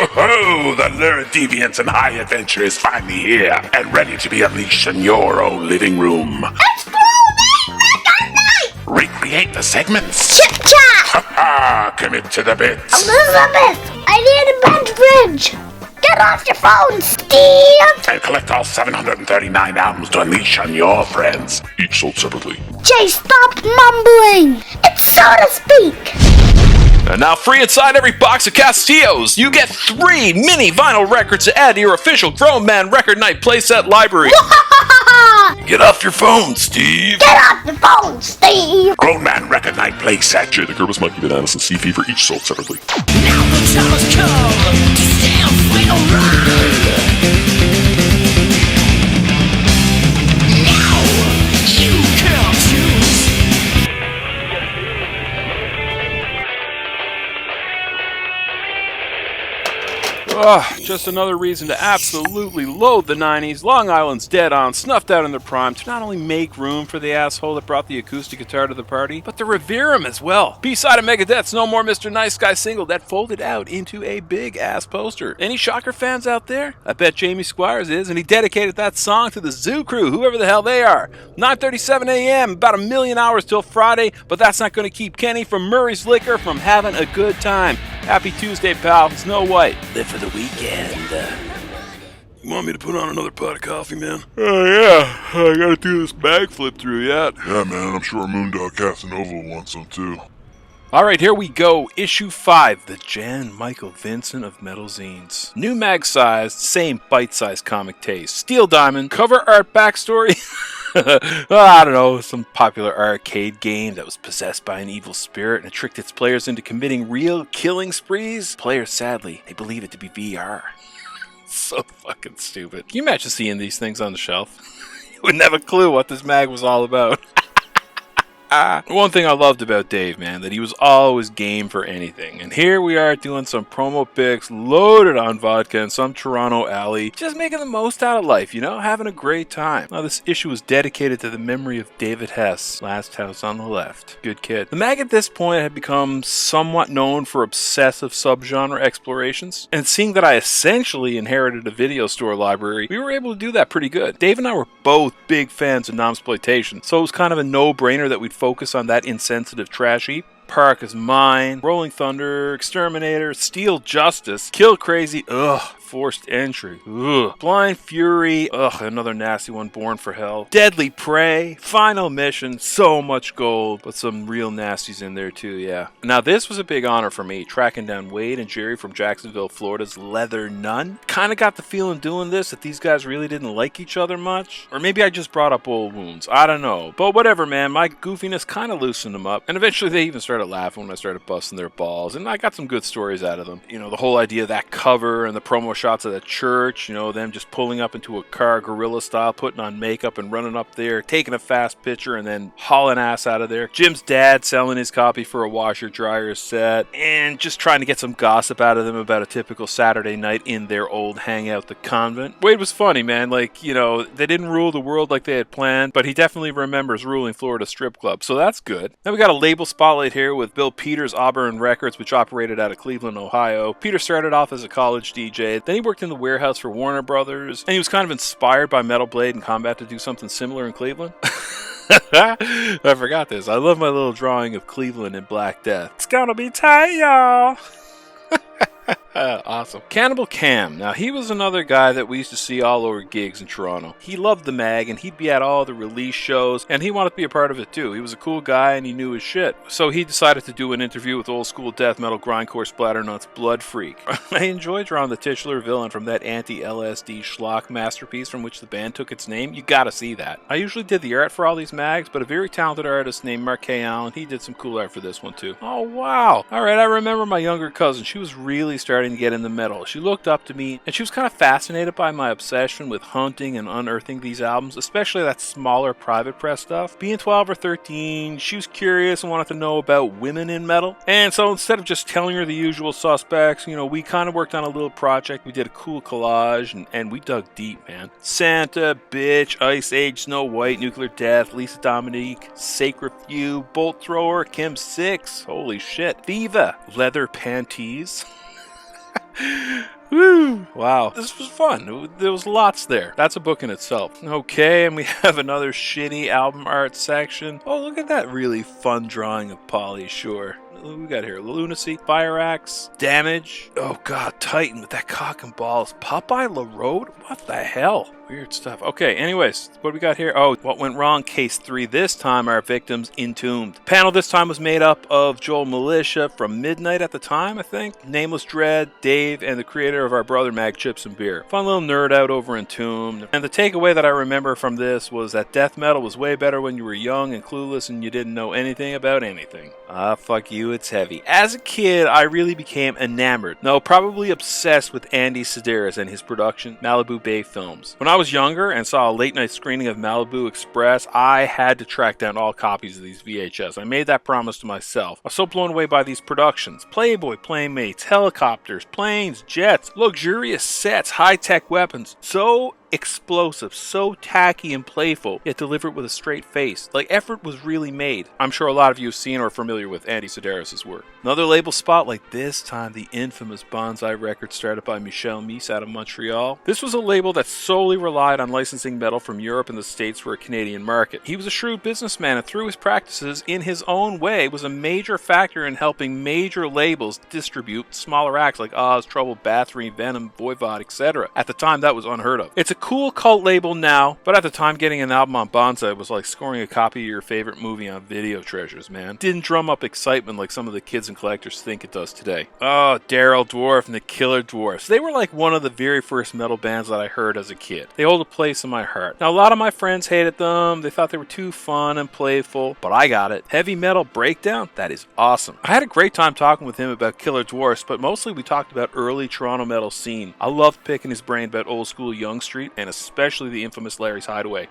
Ho-ho! The lurid deviance and high adventure is finally here and ready to be unleashed in your own living room. Recreate the segments. Chit-chat! Ha-ha! Commit to the bits. Elizabeth, I need a bench bridge. Get off your phone, Steve! And collect all 739 albums to unleash on your friends. Each sold separately. Jay, stop mumbling. It's so to speak. And now free inside every box of Castillos, you get 3 mini vinyl records to add to your official Grown Man Record Night playset library. Get off your phone, Steve. Get off your phone, Steve. Grown Man Record Night playset. Jay the Gervis, Monkey Bananas, and Seafy for each sold separately. Now the time has come to stand for your right. Now you can choose. Just another reason to absolutely loathe the 90s. Long Island's dead on, snuffed out in their prime to not only make room for the asshole that brought the acoustic guitar to the party, but to revere him as well. B-side of Megadeth's No More Mr. Nice Guy single that folded out into a big-ass poster. Any Shocker fans out there? I bet Jamie Squires is, and he dedicated that song to the Zoo Crew, whoever the hell they are. 9:37 a.m., about 1 million hours till Friday, but that's not going to keep Kenny from Murray's Liquor from having a good time. Happy Tuesday, pal. Snow White. Live for the weekend. You want me to put on another pot of coffee, man? Oh, yeah. I gotta do this bag flip through yet. Yeah, man, I'm sure Moondog Casanova will want some too. Alright, here we go. Issue 5, The Jan Michael Vincent of Metal Zines. New mag-sized, same bite-sized comic taste. Steel Diamond, cover art backstory. I don't know, some popular arcade game that was possessed by an evil spirit and tricked its players into committing real killing sprees. Players, sadly, they believe it to be VR. So fucking stupid. Can you imagine seeing these things on the shelf? You wouldn't have a clue what this mag was all about. One thing I loved about Dave, man, that he was always game for anything. And here we are doing some promo pics loaded on vodka in some Toronto alley, just making the most out of life, you know, having a great time. Now, this issue was dedicated to the memory of David Hess, last house on the left. Good kid. The mag at this point had become somewhat known for obsessive subgenre explorations, and seeing that I essentially inherited a video store library, we were able to do that pretty good. Dave and I were both big fans of Nomsploitation, so it was kind of a no-brainer that we'd focus on that insensitive trash heap. Park is Mine, Rolling Thunder, Exterminator, Steel Justice, Kill Crazy, Forced Entry, Blind Fury, another nasty one, Born for Hell, Deadly Prey, Final Mission, so much gold, but some real nasties in there too, yeah. Now this was a big honor for me, tracking down Wade and Jerry from Jacksonville, Florida's Leather Nun. Kinda got the feeling doing this that these guys really didn't like each other much, or maybe I just brought up old wounds, I don't know. But whatever, man, my goofiness kinda loosened them up, and eventually they even started laughing when I started busting their balls, and I got some good stories out of them. You know, the whole idea of that cover and the promo shots of the church, you know, them just pulling up into a car guerrilla style, putting on makeup and running up there, taking a fast picture and then hauling ass out of there. Jim's dad selling his copy for a washer dryer set, and just trying to get some gossip out of them about a typical Saturday night in their old hangout, the convent. Wade was funny, man. Like, you know, they didn't rule the world like they had planned, but he definitely remembers ruling Florida strip club, so that's good. Then we got a label spotlight here with Bill Peters' Auburn Records, which operated out of Cleveland, Ohio. Peter started off as a college DJ, then he worked in the warehouse for Warner Brothers, and he was kind of inspired by Metal Blade and Combat to do something similar in Cleveland. I forgot this. I love my little drawing of Cleveland in Black Death. It's gonna be tight, y'all. Awesome. Cannibal Cam. Now, he was another guy that we used to see all over gigs in Toronto. He loved the mag, and he'd be at all the release shows, and he wanted to be a part of it too. He was a cool guy, and he knew his shit. So he decided to do an interview with old school death metal grindcore splatternuts Blood Freak. I enjoyed drawing the titular villain from that anti-LSD schlock masterpiece from which the band took its name. You gotta see that. I usually did the art for all these mags, but a very talented artist named Marquet Allen, he did some cool art for this one too. Oh, wow. Alright, I remember my younger cousin. She was really starting to get into metal. She looked up to me, and she was kind of fascinated by my obsession with hunting and unearthing these albums, especially that smaller private press stuff. Being 12 or 13, she was curious and wanted to know about women in metal. And so instead of just telling her the usual suspects, you know, we kind of worked on a little project. We did a cool collage, and we dug deep, man. Santa, Bitch, Ice Age, Snow White, Nuclear Death, Lisa Dominique, Sacred Few, Bolt Thrower, Kim 6, holy shit, Viva, Leather Panties. Woo! Wow. This was fun. There was lots there. That's a book in itself. Okay, and we have another shitty album art section. Oh, look at that really fun drawing of Polly Shore. What do we got here? Lunacy, Fire Axe, Damage. Oh god, Titan with that cock and balls. Popeye LaRoad? What the hell? Weird stuff. Okay, anyways, what do we got here? Oh, what went wrong? Case 3 this time, our victims entombed. The panel this time was made up of Joel Militia from Midnight at the time, I think. Nameless Dread, Dave, and the creator of our Brother Mag Chips and Beer. Fun little nerd out over Entombed. And the takeaway that I remember from this was that death metal was way better when you were young and clueless and you didn't know anything about anything. Ah, fuck you, it's heavy. As a kid, I really became enamored. No, probably obsessed with Andy Sedaris and his production, Malibu Bay Films. When I was younger and saw a late night screening of Malibu Express, I had to track down all copies of these VHS. I made that promise to myself. I was so blown away by these productions. Playboy, Playmates, helicopters, planes, jets, luxurious sets, high-tech weapons. So explosive, so tacky and playful, yet delivered with a straight face. Like, effort was really made. I'm sure a lot of you have seen or are familiar with Andy Sedaris' work. Another label spotlight, this time the infamous Bonsai record started by Michel Mies out of Montreal. This was a label that solely relied on licensing metal from Europe and the States for a Canadian market. He was a shrewd businessman and through his practices, in his own way, was a major factor in helping major labels distribute smaller acts like Oz, Trouble, Bathory, Venom, Voivod, etc. At the time, that was unheard of. It's a cool cult label now, but at the time getting an album on Bonsai was like scoring a copy of your favorite movie on Video Treasures, man. Didn't drum up excitement like some of the kids and collectors think it does today. Oh, Daryl Dwarf and the Killer Dwarfs. They were like one of the very first metal bands that I heard as a kid. They hold a place in my heart. Now, a lot of my friends hated them. They thought they were too fun and playful, but I got it. Heavy Metal Breakdown? That is awesome. I had a great time talking with him about Killer Dwarfs, but mostly we talked about early Toronto metal scene. I loved picking his brain about old school Yonge Street, and especially the infamous Larry's Hideaway.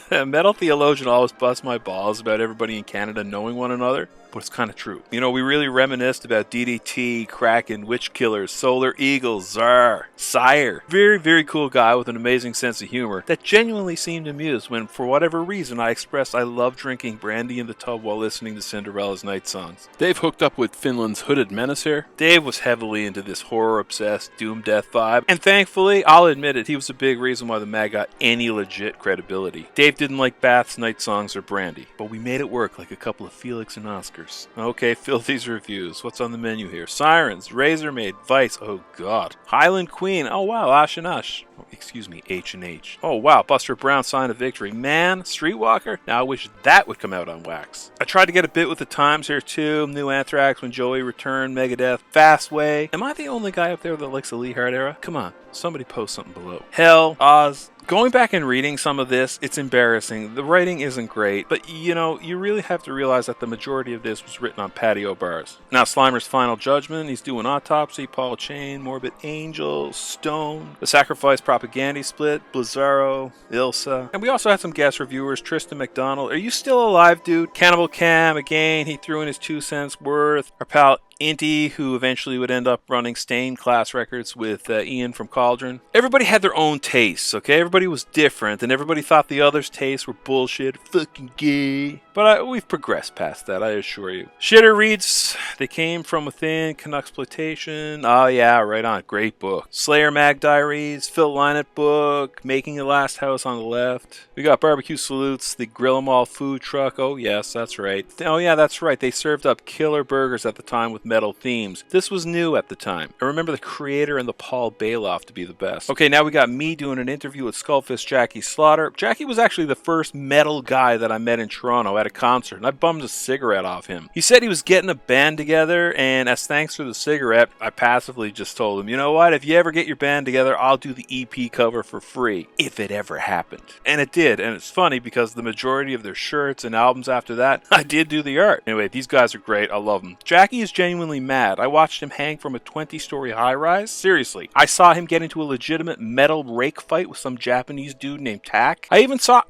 The metal theologian always busts my balls about everybody in Canada knowing one another, but it's kind of true. You know, we really reminisced about DDT, Kraken, Witch Killers, Solar Eagle, Tsar, Sire. Very, very cool guy with an amazing sense of humor that genuinely seemed amused when, for whatever reason, I expressed I love drinking brandy in the tub while listening to Cinderella's night songs. Dave hooked up with Finland's Hooded Menace here. Dave was heavily into this horror-obsessed, doom death vibe, and thankfully, I'll admit it, he was a big reason why the mag got any legit credibility. Dave didn't like Bath's night songs or brandy, but we made it work like a couple of Felix and Oscar. Okay, fill these reviews. What's on the menu here? Sirens, Razormaid, Vice, oh god. Highland Queen, oh wow, Ash and Ash. Oh, excuse me, H&H. Oh wow, Buster Brown, Sign of Victory. Man, Streetwalker? Now I wish that would come out on wax. I tried to get a bit with the times here too. New Anthrax, When Joey Returned, Megadeth, Fastway. Am I the only guy up there that likes the Lee Hart era? Come on, somebody post something below. Hell, Oz. Going back and reading some of this, it's embarrassing. The writing isn't great, but you know, you really have to realize that the majority of this was written on patio bars. Now, Slimer's Final Judgment, he's doing Autopsy, Paul Chain, Morbid Angel, Stone, The Sacrifice Propaganda Split, Blizzaro, Ilsa. And we also had some guest reviewers, Tristan McDonald. Are you still alive, dude? Cannibal Cam, again, he threw in his 2 cents worth. Our pal Inti, who eventually would end up running Stained Class Records with Ian from Cauldron. Everybody had their own tastes, okay? Everybody was different, and everybody thought the other's tastes were bullshit, fucking gay. But we've progressed past that, I assure you. Shitter reads, They Came From Within, Canucksploitation. Oh yeah, right on, great book. Slayer Mag Diaries, Phil Lynott book, Making the Last House on the Left. We got Barbecue Salutes, the Grill 'Em All food truck. Oh yes, that's right. Oh yeah, that's right. They served up killer burgers at the time with metal themes. This was new at the time. I remember the Creator and the Paul Bailoff to be the best. Okay, now we got me doing an interview with Skullfist Jackie Slaughter. Jackie was actually the first metal guy that I met in Toronto at a concert, and I bummed a cigarette off him. He said he was getting a band together, and as thanks for the cigarette, I passively just told him, you know what, if you ever get your band together, I'll do the EP cover for free, if it ever happened. And it did, and it's funny because the majority of their shirts and albums after that, I did do the art. Anyway, these guys are great, I love them. Jackie is genuinely mad. I watched him hang from a 20-story high-rise. Seriously, I saw him get into a legitimate metal rake fight with some Japanese dude named Tak. I even saw...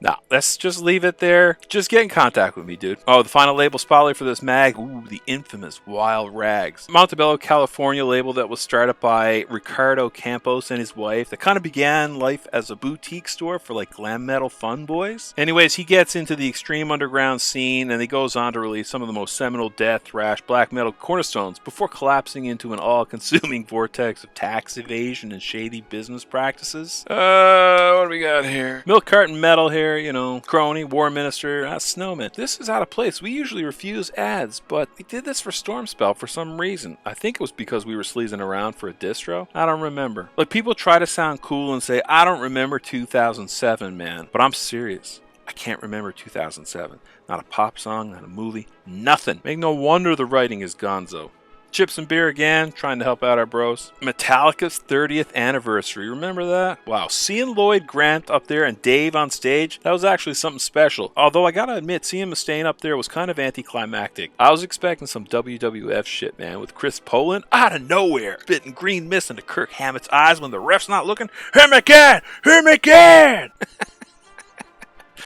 No, let's just leave it there. Just get in contact with me, dude. Oh, the final label spotlight for this mag. Ooh, the infamous Wild Rags. Montebello, California label that was started by Ricardo Campos and his wife. That kind of began life as a boutique store for like glam metal fun boys. Anyways, he gets into the extreme underground scene and he goes on to release some of the most seminal death, thrash, black metal cornerstones before collapsing into an all-consuming vortex of tax evasion and shady business practices. What do we got here? Milk carton metal here, you know, crony, war minister, snowman. This is out of place. We usually refuse ads, but we did this for Stormspell for some reason. I think it was because we were sleazing around for a distro. I don't remember. Like, people try to sound cool and say, I don't remember 2007, man. But I'm serious. I can't remember 2007. Not a pop song, not a movie, nothing. Make no wonder the writing is gonzo. Chips and beer again, trying to help out our bros. Metallica's 30th anniversary, remember that? Wow, seeing Lloyd Grant up there and Dave on stage, that was actually something special. Although I gotta admit, seeing Mustaine up there was kind of anticlimactic. I was expecting some WWF shit, man, with Chris Poland out of nowhere, spitting green mist into Kirk Hammett's eyes when the ref's not looking. Him again! Him again!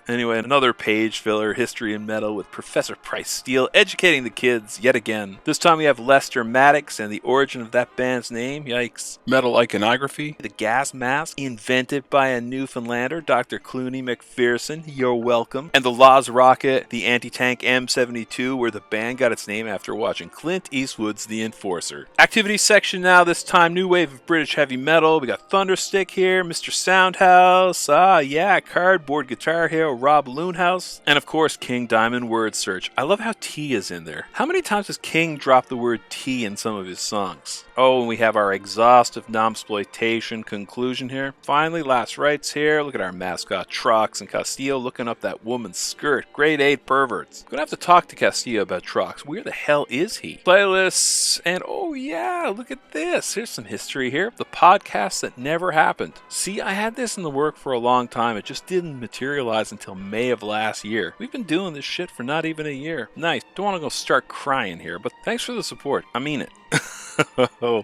Anyway, another page filler, History in Metal with Professor Price Steele educating the kids yet again. This time we have Lester Maddox and the origin of that band's name. Yikes. Metal iconography. The gas mask, invented by a Newfoundlander, Dr. Clooney McPherson. You're welcome. And the Laws Rocket, the anti-tank M72, where the band got its name after watching Clint Eastwood's The Enforcer. Activity section now, this time new wave of British heavy metal. We got Thunderstick here, Mr. Soundhouse. Yeah, cardboard guitar hero Rob Loonhouse, and of course King Diamond word search. I love how T is in there. How many times does King drop the word T in some of his songs? Oh, and we have our exhaustive non-exploitation conclusion here. Finally, last rites here. Look at our mascot Trox and Castillo looking up that woman's skirt. Grade 8 perverts. Gonna have to talk to Castillo about Trox. Where the hell is he? Playlists, and oh yeah, look at this. Here's some history here. The podcast that never happened. See, I had this in the work for a long time. It just didn't materialize until May of last year. We've been doing this shit for not even a year. Nice. Don't want to go start crying here, but thanks for the support. I mean it.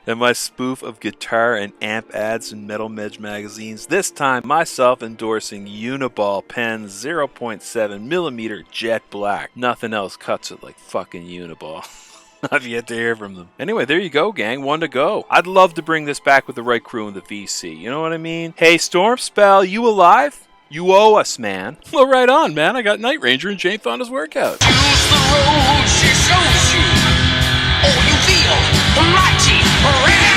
And my spoof of guitar and amp ads in Metal Medj magazines. This time, myself endorsing Uniball pen 0.7mm jet black. Nothing else cuts it like fucking Uniball. I've yet to hear from them. Anyway, there you go, gang. One to go. I'd love to bring this back with the right crew in the VC. You know what I mean? Hey, Stormspell, you alive? You owe us, man. Well, right on, man. I got Night Ranger and Jane Fonda's workout. Choose the road she shows you, or you feel the mighty red.